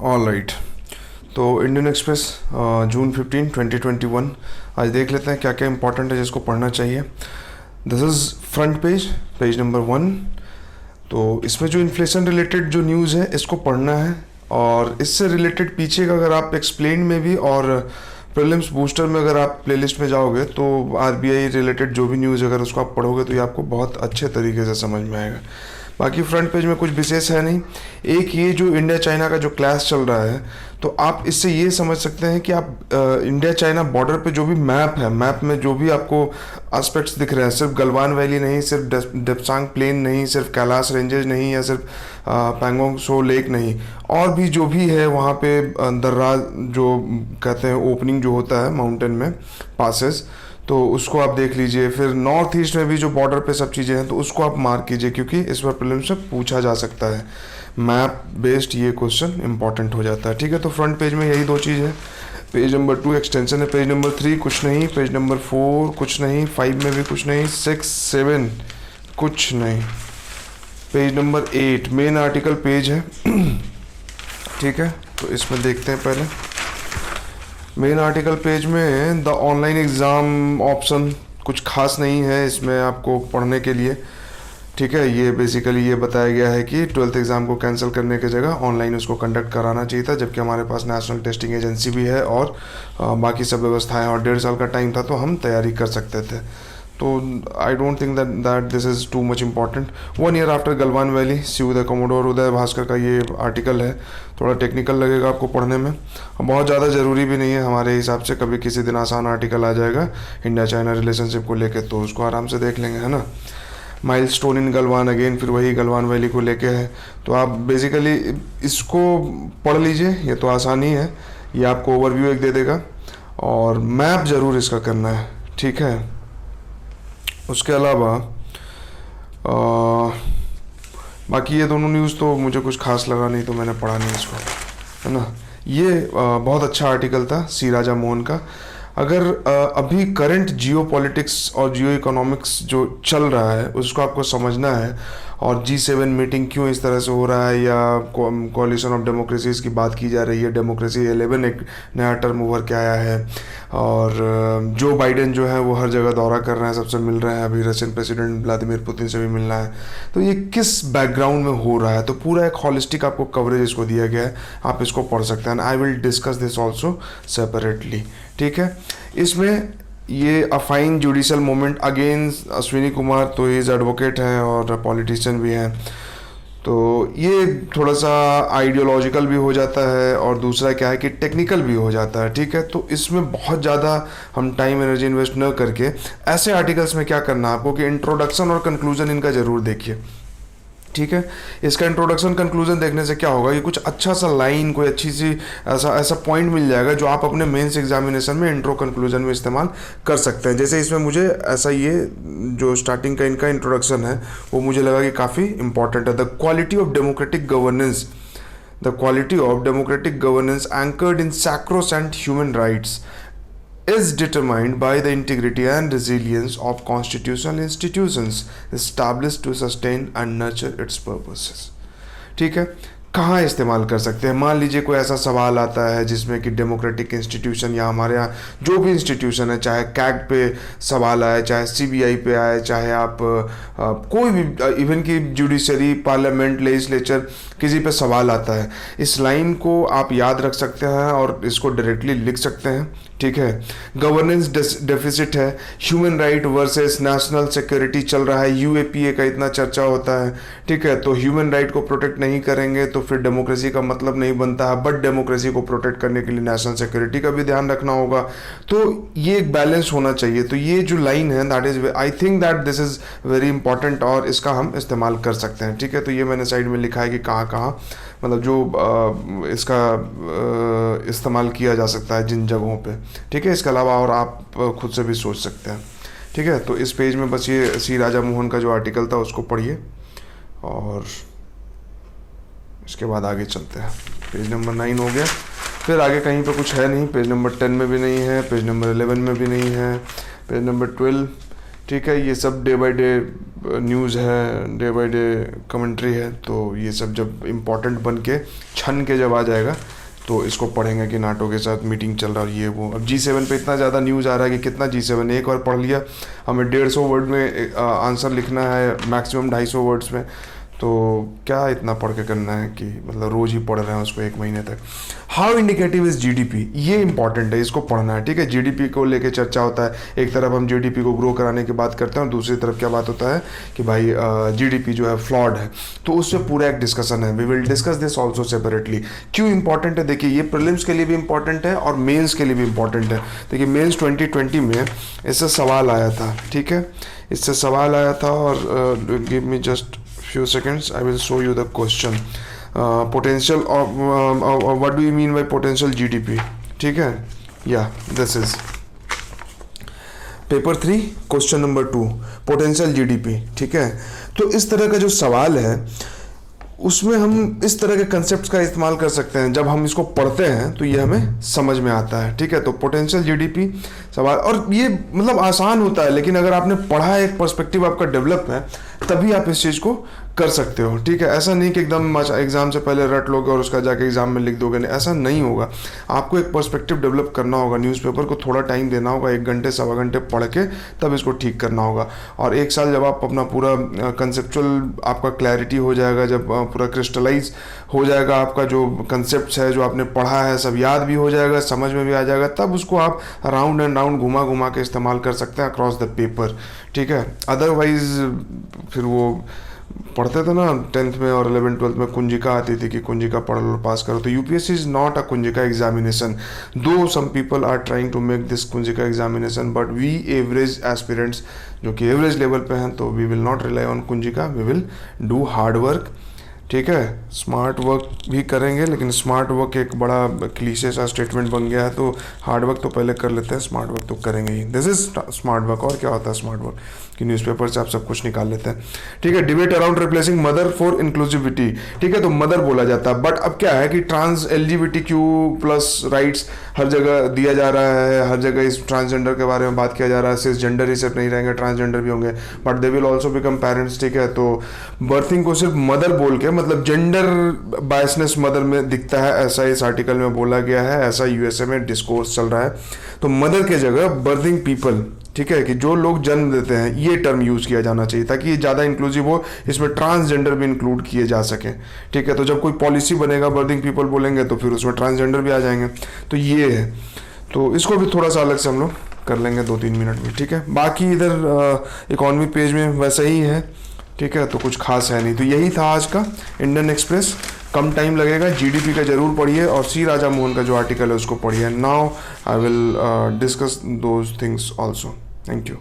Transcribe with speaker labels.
Speaker 1: All right. तो Indian express जून 15 2021 आज देख लेते हैं क्या क्या इंपॉर्टेंट है जिसको पढ़ना चाहिए। This is front page, page number 1। तो इसमें जो इन्फ्लेशन रिलेटेड जो न्यूज़ है इसको पढ़ना है, और इससे रिलेटेड पीछे का अगर आप एक्सप्लेन में भी और प्रीलिम्स बूस्टर में अगर आप प्लेलिस्ट में जाओगे तो आरबीआई रिलेटेड जो भी न्यूज़ अगर उसको आप पढ़ोगे तो ये आपको बहुत अच्छे तरीके से समझ में आएगा। बाकी फ्रंट पेज में कुछ विशेष है नहीं। एक ये जो इंडिया चाइना का जो क्लैश चल रहा है, तो आप इससे ये समझ सकते हैं कि आप इंडिया चाइना बॉर्डर पे जो भी मैप है, मैप में जो भी आपको एस्पेक्ट्स दिख रहे हैं, सिर्फ गलवान वैली नहीं, सिर्फ डेप्सांग प्लेन नहीं, सिर्फ कैलाश रेंजेस नहीं, या सिर्फ पैंगोंग सो लेक नहीं, और भी जो भी है वहाँ पे दर्रा जो कहते हैं ओपनिंग जो होता है माउंटेन में पासेस, तो उसको आप देख लीजिए। फिर नॉर्थ ईस्ट में भी जो बॉर्डर पे सब चीज़ें हैं तो उसको आप मार्क कीजिए, क्योंकि इस बार प्रीलिम्स से पूछा जा सकता है। मैप बेस्ड ये क्वेश्चन इंपॉर्टेंट हो जाता है। ठीक है, तो फ्रंट पेज में यही दो चीज़ है। पेज नंबर 2 एक्सटेंशन है, पेज नंबर 3 कुछ नहीं, पेज नंबर 4 कुछ नहीं, 5 में भी कुछ नहीं, 6 7 कुछ नहीं, page number 8 main article page है। ठीक है, तो इसमें देखते हैं पहले मेन आर्टिकल पेज में द ऑनलाइन एग्ज़ाम ऑप्शन कुछ खास नहीं है इसमें आपको पढ़ने के लिए। ठीक है, ये बेसिकली ये बताया गया है कि 12th एग्ज़ाम को कैंसिल करने की जगह ऑनलाइन उसको कंडक्ट कराना चाहिए था, जबकि हमारे पास नेशनल टेस्टिंग एजेंसी भी है और बाकी सब व्यवस्थाएं, और 1.5 साल का टाइम था तो हम तैयारी कर सकते थे। तो I don't think that this is too much important. 1 year after Galwan valley, C Uday commodore Uday Bhaskar का ये आर्टिकल है। थोड़ा टेक्निकल लगेगा आपको पढ़ने में, बहुत ज़्यादा ज़रूरी भी नहीं है हमारे हिसाब से। कभी किसी दिन आसान आर्टिकल आ जाएगा इंडिया चाइना रिलेशनशिप को लेके, तो उसको आराम से देख लेंगे, है ना। माइलस्टोन इन गलवान, अगेन फिर वही गलवान वैली को लेके है, तो आप बेसिकली इसको पढ़ लीजिए, ये तो आसान ही है। ये आपको ओवरव्यू एक दे देगा, और मैप ज़रूर इसका करना है। ठीक है, उसके अलावा बाकी ये दोनों न्यूज़ तो मुझे कुछ खास लगा नहीं, तो मैंने पढ़ा नहीं इसको, है ना। ये बहुत अच्छा आर्टिकल था सी राजा मोहन का। अगर अभी करंट जियो पॉलिटिक्स और जियो इकोनॉमिक्स जो चल रहा है उसको आपको समझना है, और G7 मीटिंग क्यों इस तरह से हो रहा है, या कोalition ऑफ डेमोक्रेसीज की बात की जा रही है, डेमोक्रेसी 11 एक नया टर्म उभर के आया है, और जो बाइडेन जो है वो हर जगह दौरा कर रहे हैं, सबसे मिल रहे हैं, अभी रशियन प्रेसिडेंट व्लादिमीर पुतिन से भी मिलना है। तो ये किस बैकग्राउंड में हो रहा है, तो पूरा एक हॉलिस्टिक आपको कवरेज इसको दिया गया है, आप इसको पढ़ सकते हैं। I will discuss this also separately. ठीक है, इसमें ये अफाइन judicial movement against Ashwini Kumar, तो ये एडवोकेट हैं और पॉलिटिशियन भी हैं, तो ये थोड़ा सा आइडियोलॉजिकल भी हो जाता है, और दूसरा क्या है कि टेक्निकल भी हो जाता है। ठीक है, तो इसमें बहुत ज़्यादा हम टाइम एनर्जी इन्वेस्ट न करके ऐसे आर्टिकल्स में क्या करना है आपको कि इंट्रोडक्शन और कंक्लूजन इनका ज़रूर देखिए। ठीक है, इसका इंट्रोडक्शन कंक्लूजन देखने से क्या होगा, ये कुछ अच्छा सा लाइन, कोई अच्छी सी ऐसा पॉइंट मिल जाएगा जो आप अपने मेंस एग्जामिनेशन में इंट्रो कंक्लूजन में इस्तेमाल कर सकते हैं। जैसे इसमें मुझे ऐसा ये जो स्टार्टिंग का इनका इंट्रोडक्शन है वो मुझे लगा कि काफ़ी इंपॉर्टेंट है। The quality of democratic governance, the quality of democratic governance anchored in sacrosanct human rights is determined by the integrity and resilience of constitutional institutions established to sustain and nurture its purposes। ठीक है, कहाँ इस्तेमाल कर सकते हैं, मान लीजिए कोई ऐसा सवाल आता है जिसमें कि डेमोक्रेटिक इंस्टीट्यूशन या हमारे यहाँ जो भी इंस्टीट्यूशन है, चाहे कैग पे सवाल आए, चाहे सीबीआई पे आए, चाहे आप कोई भी इवन की जुडिशरी, पार्लियामेंट, लेजिस्लेचर, किसी पे सवाल आता है, इस लाइन को आप याद रख सकते हैं और इसको डायरेक्टली लिख सकते हैं। ठीक है, गवर्नेंस डेफिसिट है, human right versus national security चल रहा है, यूएपीए का इतना चर्चा होता है। ठीक है, तो ह्यूमन राइट को प्रोटेक्ट नहीं करेंगे तो फिर डेमोक्रेसी का मतलब नहीं बनता है, बट डेमोक्रेसी को प्रोटेक्ट करने के लिए नेशनल सिक्योरिटी का भी ध्यान रखना होगा। तो ये एक बैलेंस होना चाहिए। तो ये जो लाइन है that is, I think that this is very important, और इसका हम इस्तेमाल कर सकते हैं। ठीक है, तो ये मैंने साइड में लिखा है कि कहाँ कहाँ मतलब जो इसका इस्तेमाल किया जा सकता है जिन जगहों पे। ठीक है, इसके अलावा और आप खुद से भी सोच सकते हैं। ठीक है, तो इस पेज में बस ये सी राजा मोहन का जो आर्टिकल था उसको पढ़िए, और इसके बाद आगे चलते हैं। पेज नंबर 9 हो गया, फिर आगे कहीं पे कुछ है नहीं, पेज नंबर 10 में भी नहीं है, पेज नंबर 11 में भी नहीं है, पेज नंबर 12 ठीक है। ये सब डे बाय डे न्यूज़ है, डे बाय डे कमेंट्री है, तो ये सब जब इम्पोर्टेंट बन के छन के जब आ जाएगा तो इसको पढ़ेंगे कि नाटो के साथ मीटिंग चल रहा है ये वो। अब G7 पे इतना ज़्यादा न्यूज़ आ रहा है कि कितना G7, एक बार पढ़ लिया, हमें 150 वर्ड में आंसर लिखना है, मैक्सिमम 250 वर्ड्स में, तो क्या इतना पढ़ के करना है कि मतलब रोज़ ही पढ़ रहे हैं उसको 1 महीने तक। हाउ इंडिकेटिव इज़ GDP, ये इंपॉर्टेंट है, इसको पढ़ना है, ठीक है। GDP को लेके चर्चा होता है, एक तरफ हम GDP को ग्रो कराने की बात करते हैं और दूसरी तरफ क्या बात होता है कि भाई GDP जो है फ्लॉड है, तो उससे पूरा एक डिस्कशन है। We will discuss this also separately. क्यों इंपॉर्टेंट है, देखिए ये प्रीलिम्स के लिए भी इंपॉर्टेंट है और मेंस के लिए भी इंपॉर्टेंट है। देखिए मेंस 2020 में इससे सवाल आया था, ठीक है, इससे सवाल आया था, और give me just few seconds, I will show you the question. Potential of what do you mean by potential GDP, ठीक है। this is paper 3 question number 2, potential GDP, ठीक है। तो इस तरह का जो सवाल है उसमें हम इस तरह के कंसेप्ट का इस्तेमाल कर सकते हैं। जब हम इसको पढ़ते हैं तो ये हमें समझ में आता है, ठीक है। तो पोटेंशियल GDP सवाल, और ये मतलब आसान होता है, लेकिन अगर आपने पढ़ा है, एक पर्सपेक्टिव आपका डेवलप है, तभी आप इस चीज़ को कर सकते हो, ठीक है। ऐसा नहीं कि एकदम एग्जाम से पहले रट लोगे और उसका जाके एग्जाम में लिख दोगे, नहीं, ऐसा नहीं होगा। आपको एक पर्सपेक्टिव डेवलप करना होगा, न्यूज़पेपर को थोड़ा टाइम देना होगा, 1 घंटे 1.25 घंटे पढ़ के तब इसको ठीक करना होगा। और 1 साल जब आप अपना पूरा कंसेप्चुअल आपका क्लैरिटी हो जाएगा, जब पूरा क्रिस्टलाइज हो जाएगा, आपका जो कंसेप्ट है, जो आपने पढ़ा है, सब याद भी हो जाएगा, समझ में भी आ जाएगा, तब उसको आप राउंड एंड राउंड घुमा घुमा के इस्तेमाल कर सकते हैं अक्रॉस द पेपर, ठीक है। अदरवाइज फिर वो पढ़ते थे ना 10th में और 11th 12th में, कुंजिका आती थी कि कुंजिका पढ़ लो पास करो। तो UPSC इज नॉट अ कुंजिका examination, though some people are trying to make this कुंजिका examination, but we average aspirants जो कि एवरेज लेवल पे हैं, तो we will not rely on कुंजिका, we will do hard work, ठीक है। स्मार्ट वर्क भी करेंगे, लेकिन स्मार्ट वर्क एक बड़ा क्लीशे सा स्टेटमेंट बन गया है, तो हार्ड वर्क तो पहले कर लेते हैं, स्मार्ट वर्क तो करेंगे ही। This is smart work. और क्या होता है स्मार्ट वर्क कि न्यूज़पेपर से आप सब कुछ निकाल लेते हैं, ठीक है। Debate around replacing mother for inclusivity, ठीक है, तो मदर बोला जाता है, बट अब क्या है कि ट्रांस LGBTQ+ राइट्स हर जगह दिया जा रहा है, हर जगह इस ट्रांसजेंडर के बारे में बात किया जा रहा है। सिर्फ जेंडर ही सिर्फ नहीं रहेंगे, ट्रांसजेंडर भी होंगे, but they will also become parents, ठीक है। तो बर्थिंग को सिर्फ मदर बोल के, मतलब जेंडर बायसनेस मदर में दिखता है, ऐसा इस आर्टिकल में बोला गया है, ऐसा USA में डिस्कोर्स चल रहा है। तो मदर के जगह बर्थिंग पीपल, ठीक है, कि जो लोग जन्म देते हैं, ये टर्म यूज किया जाना चाहिए ताकि ये ज़्यादा इंक्लूसिव हो, इसमें ट्रांसजेंडर भी इंक्लूड किए जा सकें, ठीक है। तो जब कोई पॉलिसी बनेगा बर्थिंग पीपल बोलेंगे तो फिर उसमें ट्रांसजेंडर भी आ जाएंगे, तो ये है। तो इसको भी थोड़ा सा अलग से हम लोग कर लेंगे 2-3 मिनट में, ठीक है। बाकी इधर इकॉनमी पेज में वैसा ही है, ठीक है, तो कुछ खास है नहीं। तो यही था आज का इंडियन एक्सप्रेस। कम टाइम लगेगा, GDP का जरूर पढ़िए और C राजा मोहन का जो आर्टिकल है उसको पढ़िए। Now I will discuss those things also. Thank you.